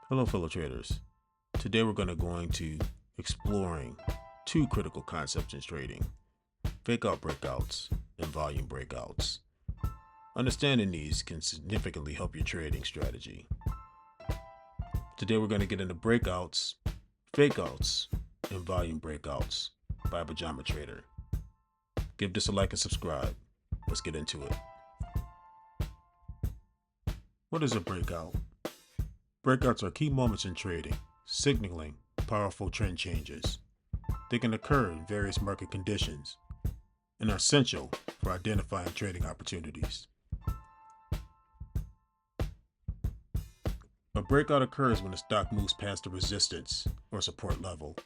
Hello fellow traders. Today we're going to exploring two critical concepts in trading: fake out breakouts and volume breakouts. Understanding these can significantly help your trading strategy. Today we're going to get into breakouts, fake outs, and volume breakouts by a pajama trader. Give this a like and subscribe. Let's get into it. What is a breakout? Breakouts are key moments in trading, signaling powerful trend changes. They can occur in various market conditions and are essential for identifying trading opportunities. A breakout occurs when the stock moves past a resistance or support level.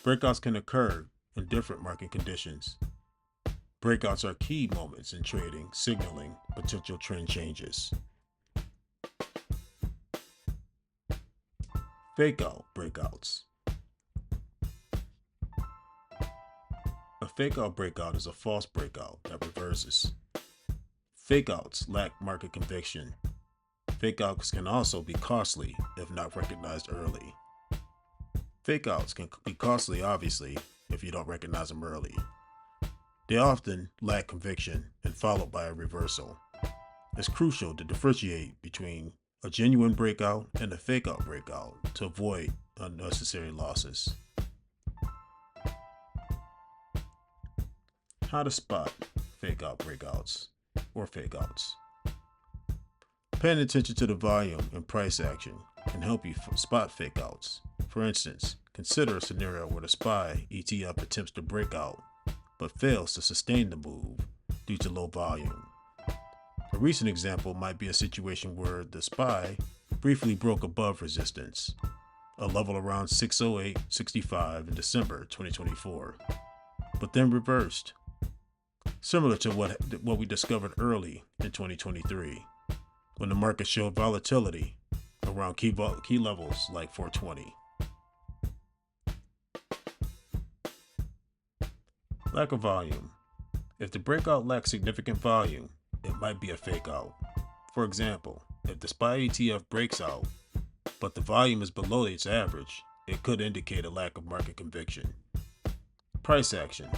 Breakouts can occur in different market conditions. Breakouts are key moments in trading, signaling potential trend changes. Fake out breakouts. A fake out breakout is a false breakout that reverses. Fake outs lack market conviction. Fake outs can also be costly if not recognized early. Fake outs can be costly, obviously, if you don't recognize them early. They often lack conviction and followed by a reversal. It's crucial to differentiate between a genuine breakout and a fake out breakout to avoid unnecessary losses. How to spot fake out breakouts or fake outs. Paying attention to the volume and price action can help you spot fake outs. For instance, consider a scenario where the SPY ETF attempts to break out but fails to sustain the move due to low volume. A recent example might be a situation where the SPY briefly broke above resistance, a level around 608.65 in December 2024, but then reversed, similar to what we discovered early in 2023, when the market showed volatility around key levels like 420. Lack of volume. If the breakout lacks significant volume, it might be a fake out. For example, if the SPY ETF breaks out, but the volume is below its average, it could indicate a lack of market conviction. Price action.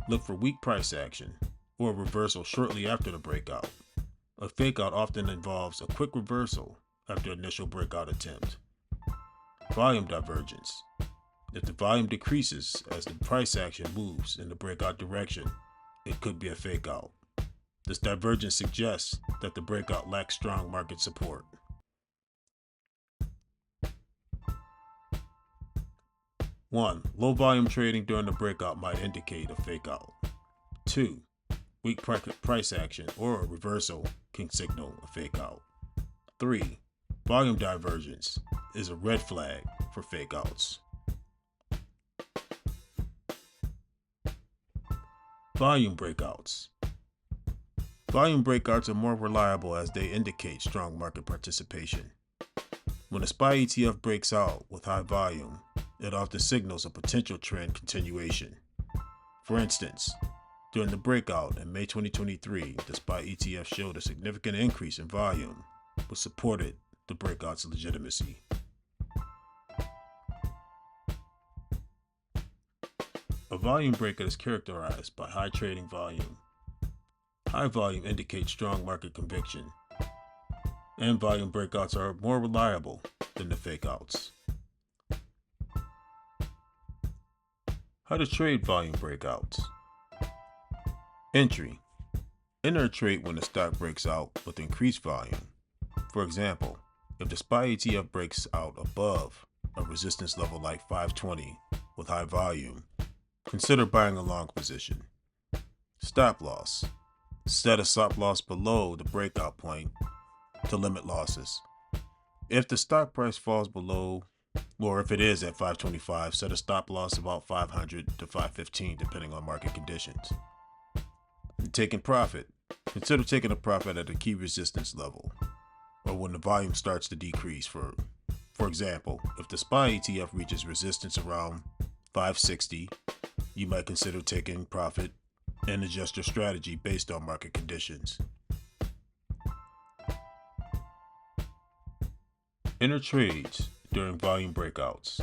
Look for weak price action or a reversal shortly after the breakout. A fake out often involves a quick reversal after initial breakout attempt. Volume divergence. If the volume decreases as the price action moves in the breakout direction, it could be a fake out. This divergence suggests that the breakout lacks strong market support. One, low volume trading during the breakout might indicate a fake out. 2, weak price action or a reversal can signal a fake out. 3, volume divergence is a red flag for fake outs. Volume breakouts. Volume breakouts are more reliable as they indicate strong market participation. When a SPY ETF breaks out with high volume, it often signals a potential trend continuation. For instance, during the breakout in May 2023, the SPY ETF showed a significant increase in volume, which supported the breakout's legitimacy. A volume breakout is characterized by high trading volume. High volume indicates strong market conviction, and volume breakouts are more reliable than the fake outs. How to trade volume breakouts. Entry. Enter a trade when the stock breaks out with increased volume. For example, if the SPY ETF breaks out above a resistance level like 520 with high volume, consider buying a long position. Stop loss. Set a stop loss below the breakout point to limit losses. If the stock price falls below, or if it is at 525, set a stop loss about 500 to 515 depending on market conditions. Taking profit. Consider taking a profit at a key resistance level, or when the volume starts to decrease. For example, if the SPY ETF reaches resistance around 560, you might consider taking profit and adjust your strategy based on market conditions. Enter trades during volume breakouts.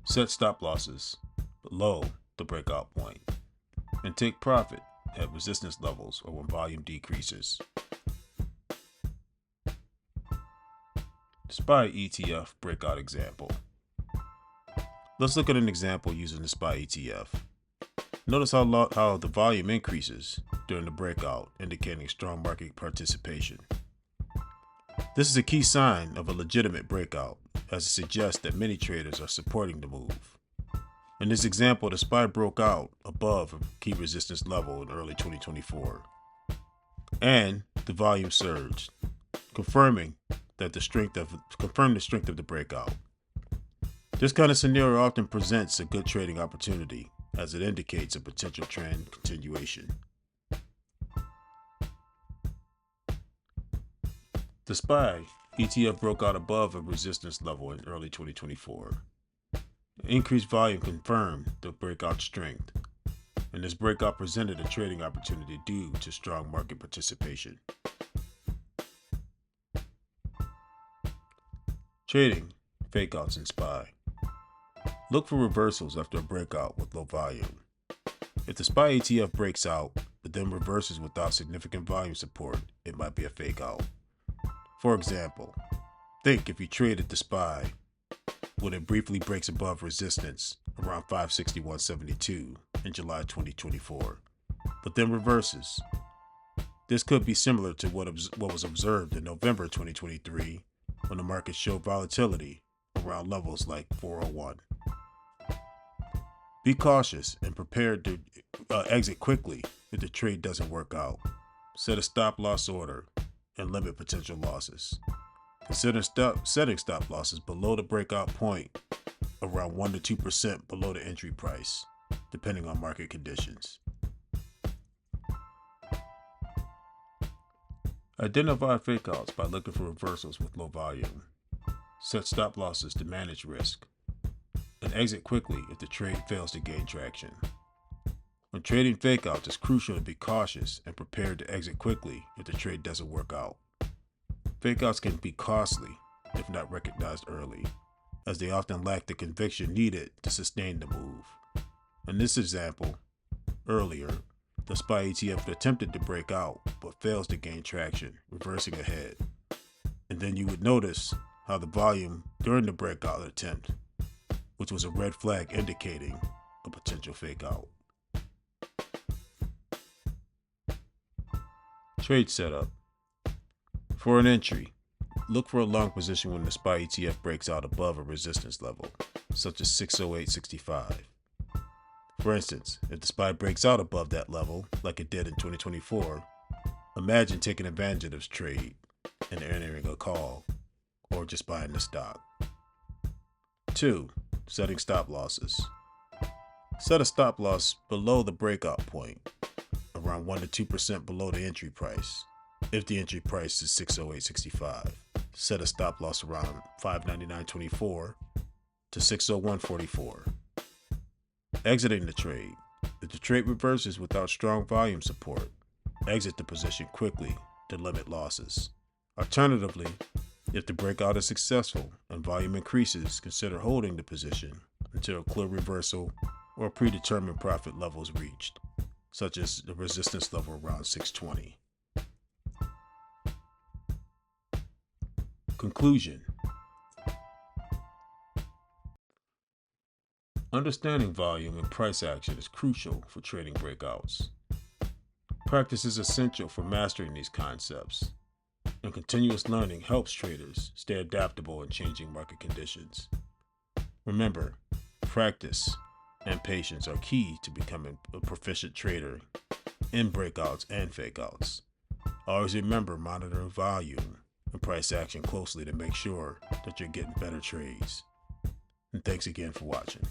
Set stop losses below the breakout point and take profit at resistance levels or when volume decreases. SPY ETF breakout example. Let's look at an example using the SPY ETF. Notice how the volume increases during the breakout, indicating strong market participation. This is a key sign of a legitimate breakout, as it suggests that many traders are supporting the move. In this example, the SPY broke out above a key resistance level in early 2024, and the volume surged, confirming the strength of the breakout. This kind of scenario often presents a good trading opportunity, as it indicates a potential trend continuation. The SPY ETF broke out above a resistance level in early 2024. Increased volume confirmed the breakout strength, and this breakout presented a trading opportunity due to strong market participation. Trading fakeouts in SPY. Look for reversals after a breakout with low volume. If the SPY ETF breaks out but then reverses without significant volume support, it might be a fakeout. For example, think if you traded the SPY when it briefly breaks above resistance around 561.72 in July 2024, but then reverses. This could be similar to what was observed in November 2023 when the market showed volatility around levels like 401. Be cautious and prepared to exit quickly if the trade doesn't work out. Set a stop loss order and limit potential losses. Consider setting stop losses below the breakout point, around 1 to 2% below the entry price, depending on market conditions. Identify fakeouts by looking for reversals with low volume. Set stop losses to manage risk, and exit quickly if the trade fails to gain traction. When trading fakeouts, it's crucial to be cautious and prepared to exit quickly if the trade doesn't work out. Fakeouts can be costly if not recognized early, as they often lack the conviction needed to sustain the move. In this example, earlier, the SPY ETF attempted to break out but fails to gain traction, reversing ahead. And then you would notice how the volume during the breakout attempt, which was a red flag indicating a potential fakeout. Trade setup. For an entry, look for a long position when the SPY ETF breaks out above a resistance level, such as 608.65. For instance, if the SPY breaks out above that level, like it did in 2024, imagine taking advantage of this trade and entering a call, or just buying the stock. 2. Setting stop losses. Set a stop loss below the breakout point, around 1 to 2% below the entry price. If the entry price is 608.65, set a stop loss around 599.24 to 601.44. Exiting the trade. If the trade reverses without strong volume support, exit the position quickly to limit losses. Alternatively, if the breakout is successful and volume increases, consider holding the position until a clear reversal or predetermined profit level is reached, such as the resistance level around 620. Conclusion. Understanding volume and price action is crucial for trading breakouts. Practice is essential for mastering these concepts, and continuous learning helps traders stay adaptable in changing market conditions. Remember, practice and patience are key to becoming a proficient trader in breakouts and fakeouts. Always remember monitoring volume and price action closely to make sure that you're getting better trades. And thanks again for watching.